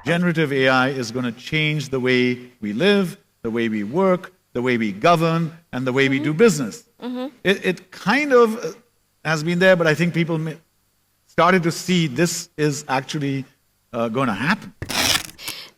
Generative AI is going to change the way we live, the way we work, the way we govern, and the way we do business. It kind of has been there, but I think people started to see this is actually going to happen.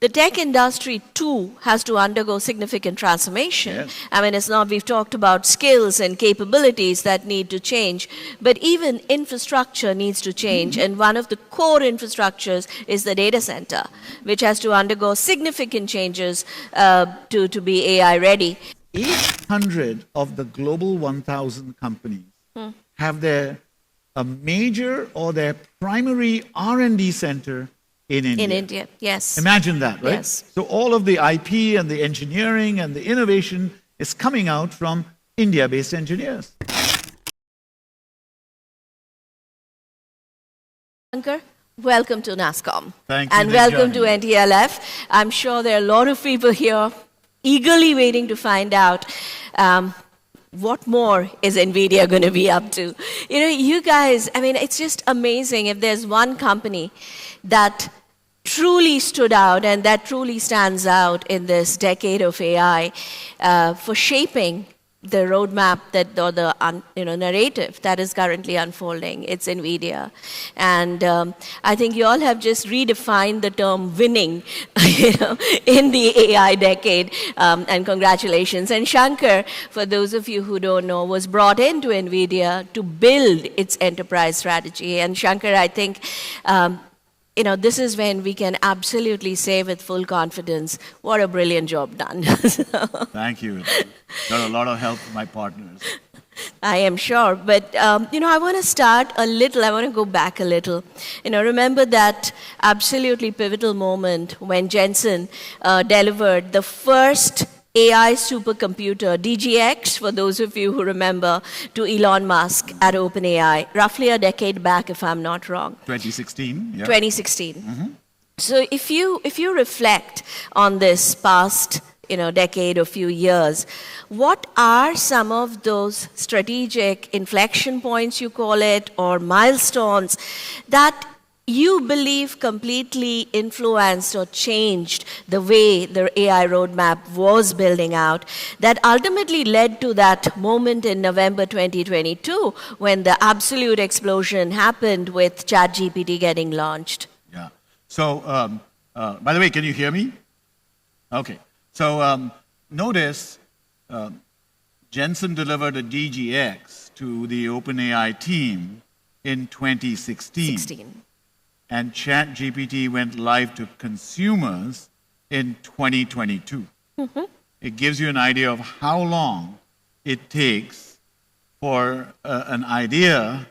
The tech industry, too, has to undergo significant transformation. Yes. I mean, it's not, we've talked about skills and capabilities that need to change, but even infrastructure needs to change. And one of the core infrastructures is the data center, which has to undergo significant changes to be AI ready. 800 of the global 1,000 companies have their major or their primary R&D center in India. In India, yes. Imagine that, right? Yes. So all of the IP and the engineering and the innovation is coming out from India-based engineers. Shanker, welcome to NASScom. Thank you, and welcome to Debjani. NTLF. I'm sure there are a lot of people here eagerly waiting to find out what more is Nvidia going to be up to. You know, you guys, I mean, it's just amazing. If there's one company that truly stood out and that truly stands out in this decade of AI for shaping the roadmap that, or the narrative that is currently unfolding, it's Nvidia. And I think you all have just redefined the term winning in the AI decade, and congratulations. And Shanker, for those of you who don't know, was brought into Nvidia to build its enterprise strategy. And Shanker, I think this is when we can absolutely say with full confidence, what a brilliant job done. Thank you. Got a lot of help from my partners. I am sure. But, I want to start a little, I want to go back a little. Remember that absolutely pivotal moment when Jensen delivered the first AI supercomputer, DGX, for those of you who remember, to Elon Musk at OpenAI, roughly a decade back, if I'm not wrong. 2016. Yeah. 2016. So if you reflect on this past decade or few years, what are some of those strategic inflection points, you call it, or milestones that you believe completely influenced or changed the way the AI roadmap was building out, that ultimately led to that moment in November 2022 when the absolute explosion happened with ChatGPT getting launched? Yeah. So, by the way, can you hear me? Okay. So notice Jensen delivered a DGX to the OpenAI team in 2016. And ChatGPT went live to consumers in 2022. It gives you an idea of how long it takes for an idea,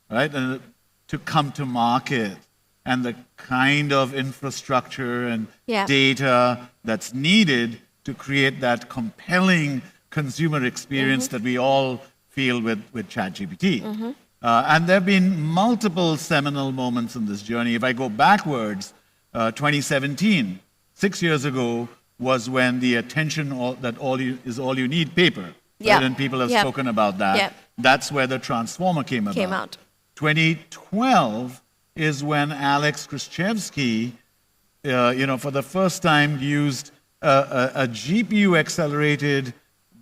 right, to come to market, and the kind of infrastructure and data that's needed to create that compelling consumer experience that we all feel with ChatGPT. And there have been multiple seminal moments in this journey. If I go backwards, 2017, 6 years ago, was when the attention that all you need paper. Right? And people have spoken about that. That's where the transformer came about. 2012 is when Alex Krizhevsky, for the first time used a GPU-accelerated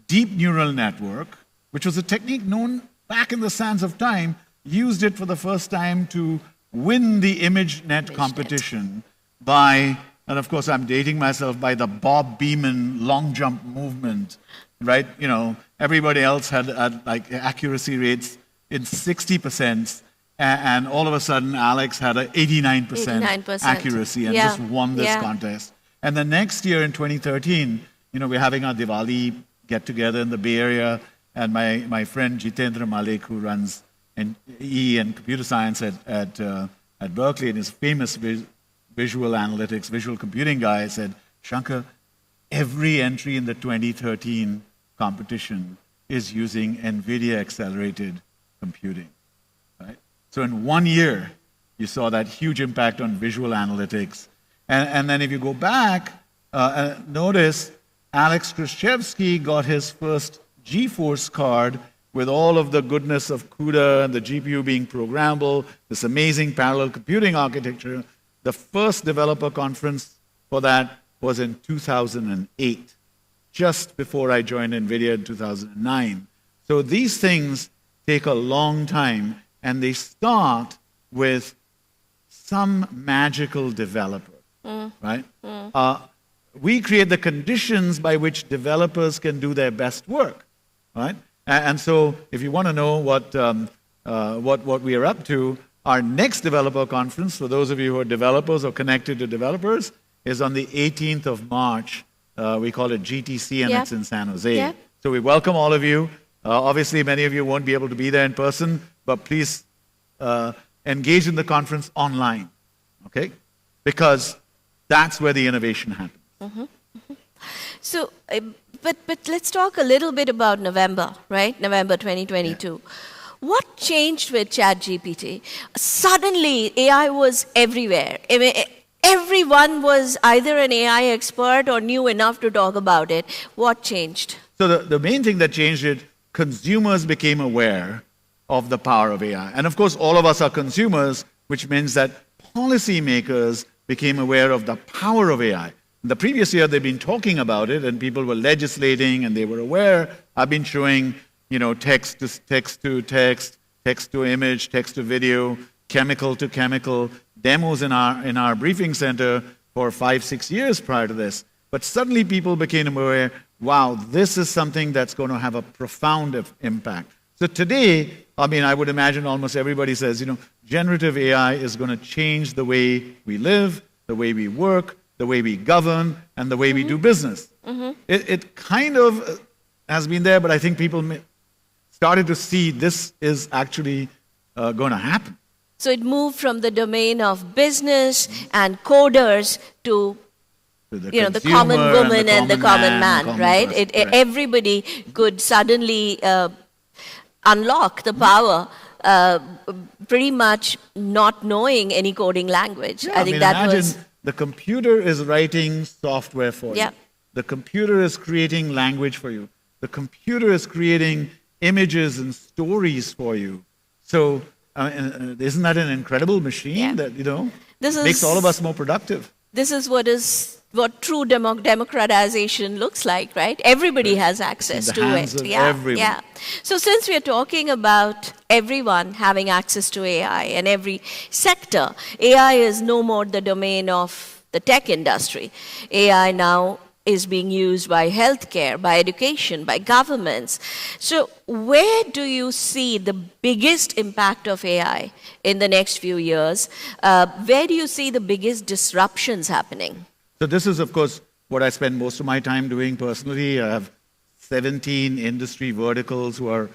deep neural network, which was a technique known back in the sands of time, used it for the first time to win the ImageNet competition by, and of course I'm dating myself, by the Bob Beamon long jump movement, right? Everybody else had like accuracy rates in 60%, and all of a sudden Alex had an 89% accuracy and just won this contest. And the next year in 2013, we're having our Diwali get-together in the Bay Area, and my friend Jitendra Malik, who runs EE and computer science at Berkeley, and is famous visual analytics, visual computing guy, said, Shanker, every entry in the 2013 competition is using NVIDIA accelerated computing. Right? So in 1 year, you saw that huge impact on visual analytics. And then if you go back, notice Alex Krizhevsky got his first GeForce card with all of the goodness of CUDA and the GPU being programmable, this amazing parallel computing architecture. The first developer conference for that was in 2008, just before I joined NVIDIA in 2009. So these things take a long time, and they start with some magical developer, right? We create the conditions by which developers can do their best work, right? And so if you want to know what we are up to, our next developer conference, for those of you who are developers or connected to developers, is on the 18th of March. We call it GTC, and it's in San Jose. So we welcome all of you. Obviously, many of you won't be able to be there in person, but please engage in the conference online, okay? Because that's where the innovation happens. So, but let's talk a little bit about November, right? November 2022. What changed with ChatGPT? Suddenly, AI was everywhere. I mean, everyone was either an AI expert or knew enough to talk about it. What changed? So the main thing that changed it, consumers became aware of the power of AI. And of course, all of us are consumers, which means that policymakers became aware of the power of AI. In the previous year, they've been talking about it, and people were legislating, and they were aware. I've been showing, text to text, text to image, text to video, chemical to chemical demos in our briefing center for 5-6 years prior to this. But suddenly people became aware, wow, this is something that's going to have a profound impact. So today, I would imagine almost everybody says, generative AI is going to change the way we live, the way we work, the way we govern, and the way we do business. It kind of has been there, but I think people started to see this is actually going to happen. So it moved from the domain of business and coders to the common woman and the common man, right? Everybody could suddenly unlock the power, pretty much not knowing any coding language. I think that was... The computer is writing software for you. The computer is creating language for you. The computer is creating images and stories for you. So isn't that an incredible machine that, makes all of us more productive? This is what true democratization looks like, right? Everybody has access to it. Everyone. So since we are talking about everyone having access to AI and every sector, AI is no more the domain of the tech industry. AI now is being used by healthcare, by education, by governments. So where do you see the biggest impact of AI in the next few years? Where do you see the biggest disruptions happening? So this is, of course, what I spend most of my time doing personally. I have 17 industry verticals who are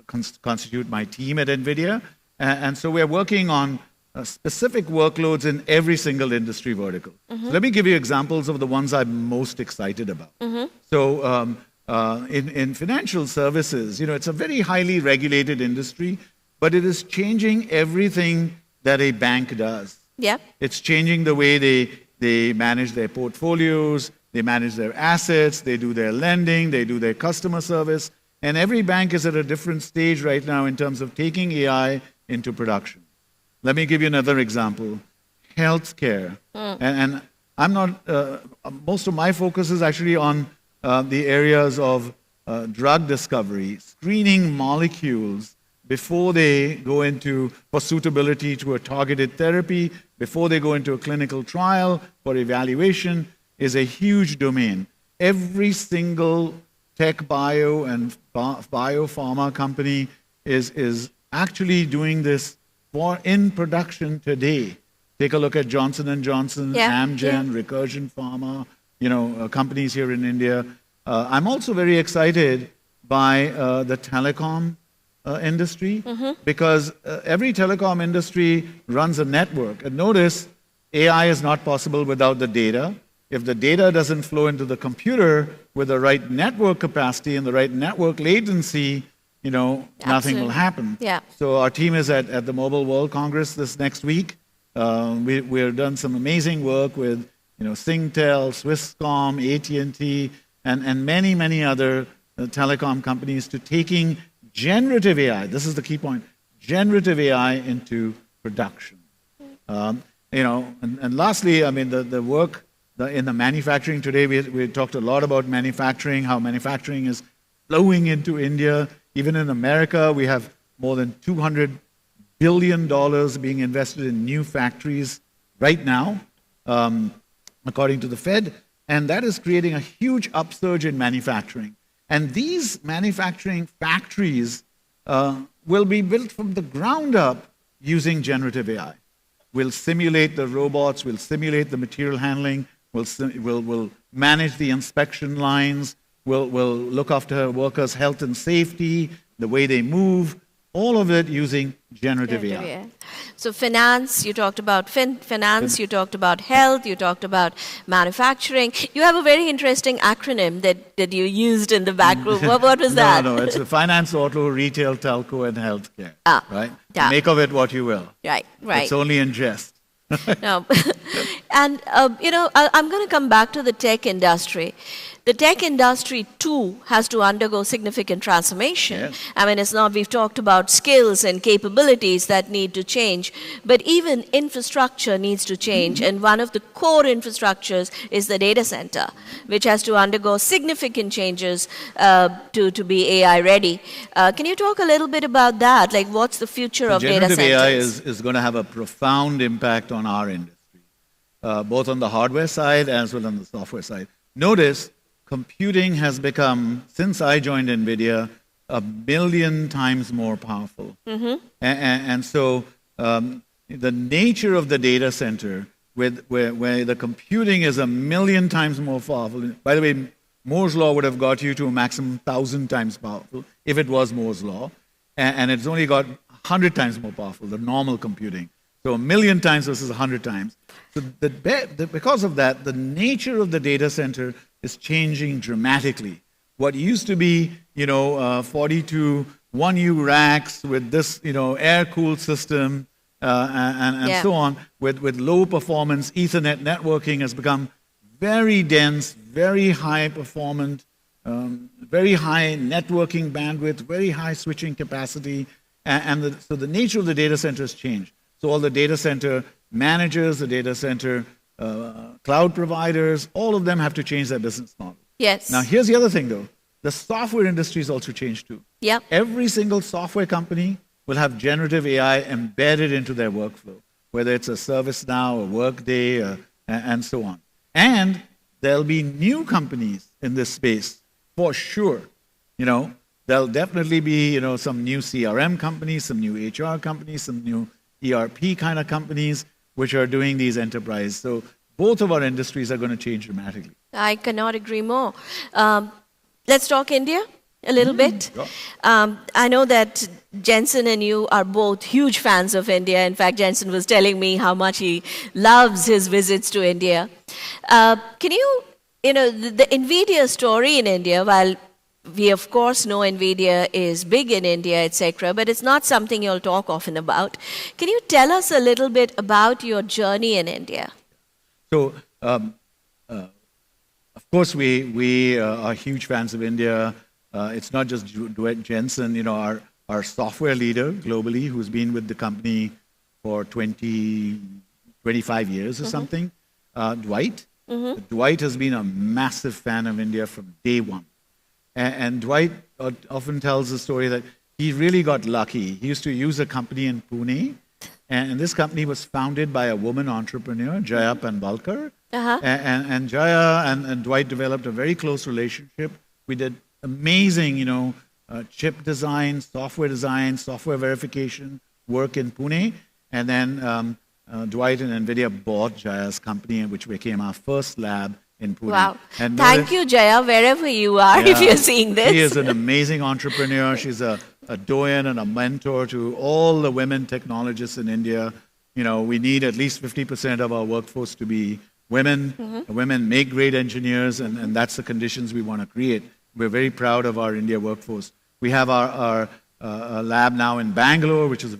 constitute my team at NVIDIA. And so we're working on specific workloads in every single industry vertical. So let me give you examples of the ones I'm most excited about. So in financial services, it's a very highly regulated industry, but it is changing everything that a bank does. It's changing the way they manage their portfolios, they manage their assets, they do their lending, they do their customer service. And every bank is at a different stage right now in terms of taking AI into production. Let me give you another example. Healthcare. And I'm not, most of my focus is actually on the areas of drug discovery, screening molecules before they go for suitability to a targeted therapy, before they go into a clinical trial for evaluation, is a huge domain. Every single tech bio and biopharma company is actually doing this in production today. Take a look at Johnson & Johnson, Amgen, Recursion Pharma, companies here in India. I'm also very excited by the telecom industry, because every telecom industry runs a network. And notice, AI is not possible without the data. If the data doesn't flow into the computer with the right network capacity and the right network latency, nothing will happen. So our team is at the Mobile World Congress this next week. We've done some amazing work with Singtel, Swisscom, AT&T, and many, many other telecom companies to taking generative AI, this is the key point, generative AI into production. And lastly, I mean, the work in the manufacturing today, we talked a lot about manufacturing, how manufacturing is flowing into India. Even in America, we have more than $200 billion being invested in new factories right now, according to the Fed. And that is creating a huge upsurge in manufacturing. And these manufacturing factories will be built from the ground up using generative AI. We'll simulate the robots, we'll simulate the material handling, we'll manage the inspection lines, we'll look after workers' health and safety, the way they move, all of it using generative AI. So finance, you talked about finance, you talked about health, you talked about manufacturing. You have a very interesting acronym that you used in the back room. What was that? No, it's finance, auto, retail, telco, and healthcare. Right? Yeah. Make of it what you will. Right. It's only in jest. No. And, I'm going to come back to the tech industry. The tech industry, too, has to undergo significant transformation. Yes. I mean, it's not, we've talked about skills and capabilities that need to change, but even infrastructure needs to change. And one of the core infrastructures is the data center, which has to undergo significant changes to be AI ready. Can you talk a little bit about that? Like, what's the future of data centers? Generative AI is going to have a profound impact on our industry, both on the hardware side as well as on the software side. Notice, computing has become, since I joined Nvidia, 1 million times more powerful. And so the nature of the data center, where the computing is 1 million times more powerful. By the way, Moore's law would have got you to a maximum 1,000 times powerful if it was Moore's law. And it's only got 100 times more powerful, the normal computing. So 1 million times versus 100 times. So because of that, the nature of the data center is changing dramatically. What used to be, 42 1U racks with this, air-cooled system and so on, with low performance Ethernet networking has become very dense, very high performant, very high networking bandwidth, very high switching capacity, so the nature of the data center has changed. So all the data center managers, the data center cloud providers, all of them have to change their business model. Yes. Now, here's the other thing, though. The software industry has also changed, too. Yep. Every single software company will have generative AI embedded into their workflow, whether it's a ServiceNow, a Workday, and so on. And there'll be new companies in this space, for sure. There'll definitely be, some new CRM companies, some new HR companies, some new ERP kind of companies, which are doing these enterprise. So both of our industries are going to change dramatically. I cannot agree more. Let's talk India a little bit. Sure. I know that Jensen and you are both huge fans of India. In fact, Jensen was telling me how much he loves his visits to India. Can you, the Nvidia story in India, while we of course know Nvidia is big in India, etc., but it's not something you'll talk often about. Can you tell us a little bit about your journey in India? So, of course, we are huge fans of India. It's not just Jensen, our software leader globally, who's been with the company for 25 years or something, Dwight. Dwight has been a massive fan of India from day one. And Dwight often tells the story that he really got lucky. He used to use a company in Pune, and this company was founded by a woman entrepreneur, Jaya Panvalkar. And Jaya and Dwight developed a very close relationship. We did amazing, chip design, software verification work in Pune. And then Dwight and Nvidia bought Jaya's company, which became our first lab in Pune. Wow. And thank you, Jaya, wherever you are, if you're seeing this. She is an amazing entrepreneur. She's a doyen and a mentor to all the women technologists in India. We need at least 50% of our workforce to be women. Women make great engineers, and that's the conditions we want to create. We're very proud of our India workforce. We have our lab now in Bangalore, which is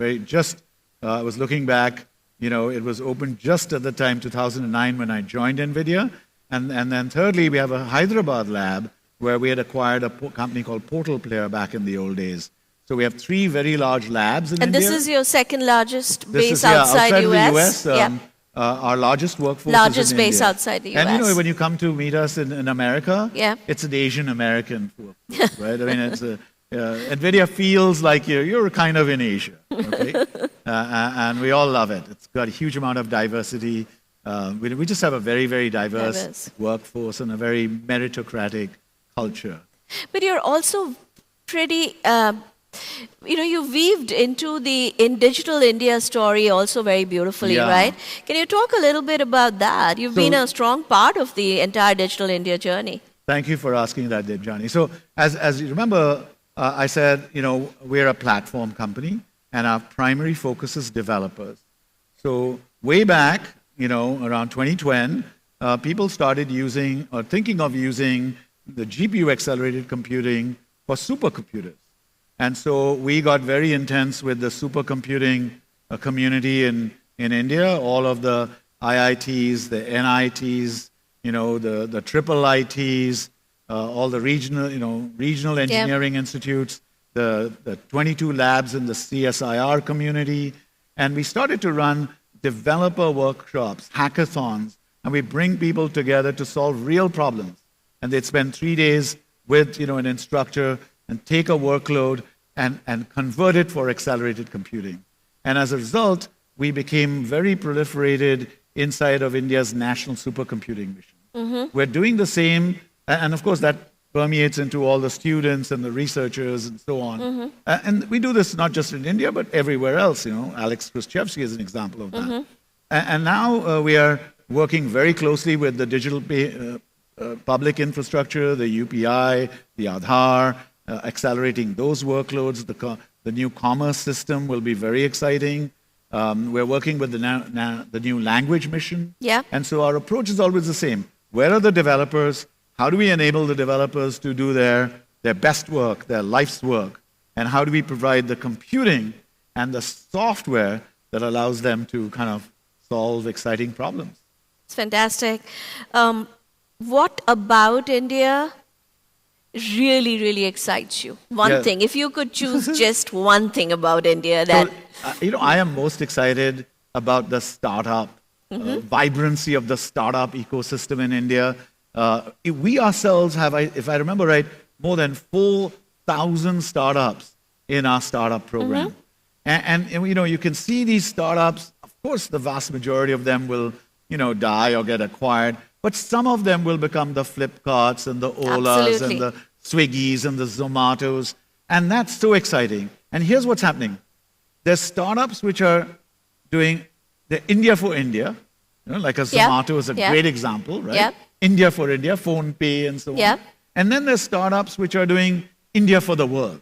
I was looking back, it was opened just at the time, 2009, when I joined Nvidia. And then thirdly, we have a Hyderabad lab where we had acquired a company called Portal Player back in the old days. So we have 3 very large labs in India. And this is your second largest base outside the US. our largest workforce Largest is in base India. outside the US. And you know, when you come to meet us in America, Yeah. it's an Asian American workforce, right? I mean, it's Nvidia feels like you're kind of in Asia, okay? And we all love it. It's got a huge amount of diversity. We just have a very, very diverse workforce and a very meritocratic culture. But you're also pretty, you weaved into the Digital India story also very beautifully, right? Can you talk a little bit about that? You've been a strong part of the entire Digital India journey. Thank you for asking that, Debjani. So as you remember, I said, we're a platform company, and our primary focus is developers. So way back, around 2010, people started using or thinking of using the GPU-accelerated computing for supercomputers. And so we got very intense with the supercomputing community in India, all of the IITs, the NITs, the triple ITs, all the regional engineering institutes, the 22 labs in the CSIR community. And we started to run developer workshops, hackathons, and we bring people together to solve real problems. And they'd spend 3 days with an instructor and take a workload and convert it for accelerated computing. And as a result, we became very proliferated inside of India's national supercomputing mission. Mm-hmm. We're doing the same, and of course that permeates into all the students and the researchers and so on. Mm-hmm. And we do this not just in India, but everywhere else. Alex Khrushchevsky is an example of that. Mm-hmm. And now we are working very closely with the digital public infrastructure, the UPI, the Aadhaar, accelerating those workloads. The new commerce system will be very exciting. We're working with the new language mission. Yeah. And so our approach is always the same. Where are the developers? How do we enable the developers to do their best work, their life's work? And how do we provide the computing and the software that allows them to kind of solve exciting problems? It's fantastic. What about India really, really excites you? One thing, if you could choose just one thing about India that... So, I am most excited about the startup, vibrancy of the startup ecosystem in India. We ourselves have, if I remember right, more than 4,000 startups in our startup program. And you can see these startups, of course, the vast majority of them will, die or get acquired. But some of them will become the Flipkarts and the Olas and the Swiggis and the Zomatos. And that's so exciting. And here's what's happening. There's startups which are doing the India for India, like a Zomato is a great example, right? Yep. India for India, PhonePe and so on. And then there's startups which are doing India for the world,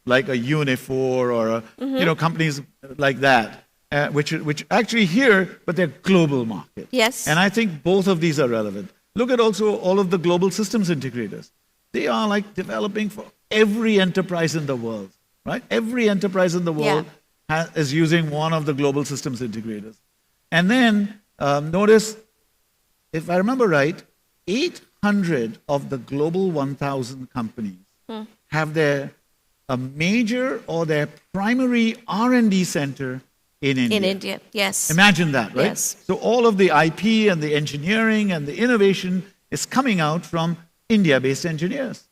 like a Unifor or companies like that. Which actually here, but they're global market. Yes. And I think both of these are relevant. Look at also all of the global systems integrators. They are like developing for every enterprise in the world, right? Every enterprise in the world is using one of the global systems integrators. And then notice, if I remember right, 800 of the global 1,000 companies have their major or their primary R&D center in India. In India, yes. Imagine that, right? Yes. So all of the IP and the engineering and the innovation is coming out from India-based engineers.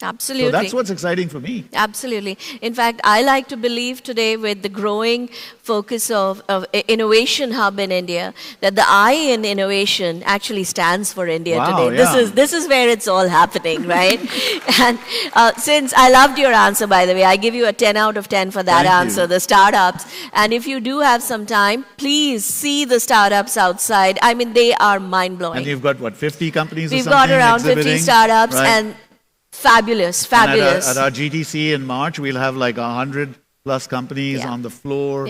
Absolutely. So that's what's exciting for me. Absolutely. In fact, I like to believe today with the growing focus of Innovation Hub in India, that the I in innovation actually stands for India today. This is where it's all happening, right? And since I loved your answer, by the way, I give you a 10 out of 10 for that answer, the startups. And if you do have some time, please see the startups outside. I mean, they are mind-blowing. And you've got, what, 50 companies We've or something got around 50 startups, right? And fabulous. And at our GTC in March, we'll have like 100 plus companies on the floor,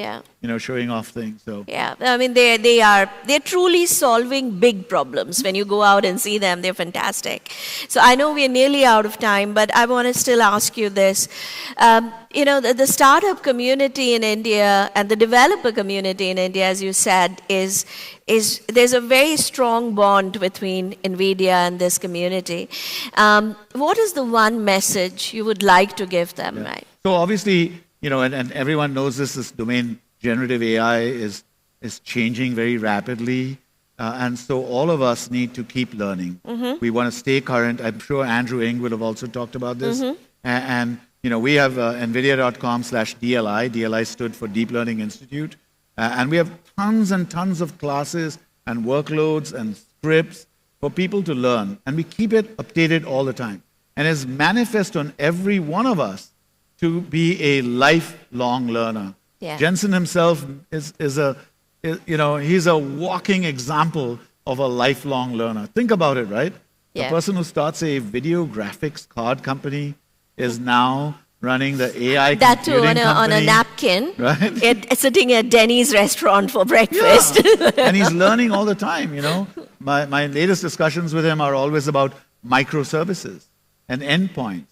showing off things. So I mean, they're truly solving big problems. When you go out and see them, they're fantastic. So I know we're nearly out of time, but I want to still ask you this. The startup community in India and the developer community in India, as you said, is there's a very strong bond between Nvidia and this community. What is the one message you would like to give them, right? So obviously, and everyone knows this domain, generative AI is is changing very rapidly. And so all of us need to keep learning. We want to stay current. I'm sure Andrew Ng would have also talked about this. And we have nvidia.com/DLI. DLI stood for Deep Learning Institute. And we have tons and tons of classes and workloads and scripts for people to learn. And we keep it updated all the time. And it's manifest on every one of us to be a lifelong learner. Yeah. Jensen himself he's a walking example of a lifelong learner. Think about it, right? Yeah. The person who starts a video graphics card company is now running the AI that too computing on a company, napkin, right? sitting at Denny's restaurant for breakfast. Yeah. And he's learning all the time, My latest discussions with him are always about microservices and endpoints,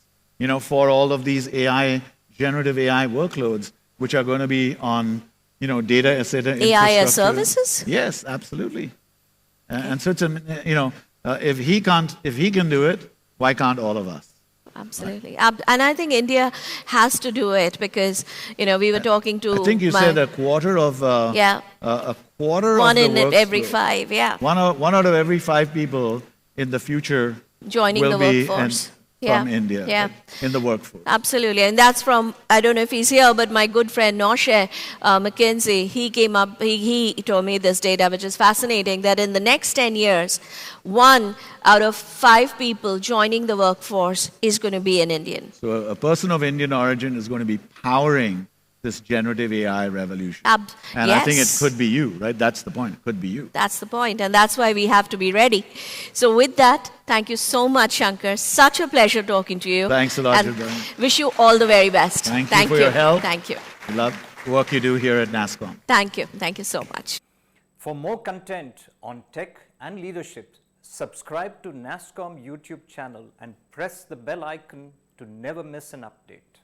for all of these generative AI workloads, which are going to be on, data asset AI as services? Yes, absolutely. And so it's if he can do it, why can't all of us? Absolutely. And I think India has to do it because, we were talking to... I think you said a quarter of... yeah. A quarter one of the in every workforce. 5, yeah. One out of every 5 people in the future joining will the workforce. from India, yeah. in the workforce. Absolutely. And that's from, I don't know if he's here, but my good friend Noshe McKinsey, he came up, he told me this data, which is fascinating, that in the next 10 years, 1 out of 5 people joining the workforce is going to be an Indian. So a person of Indian origin is going to be powering this generative AI revolution. And yes. I think it could be you, right? That's the point. It could be you. That's the point. And that's why we have to be ready. So with that, thank you so much, Shankar. Such a pleasure talking to you. Thanks a lot, and Debjani. wish you all the very best. Thank you for your help. Thank you. We love the work you do here at NASSCOM. Thank you. Thank you so much. For more content on tech and leadership, subscribe to NASSCOM YouTube channel and press the bell icon to never miss an update.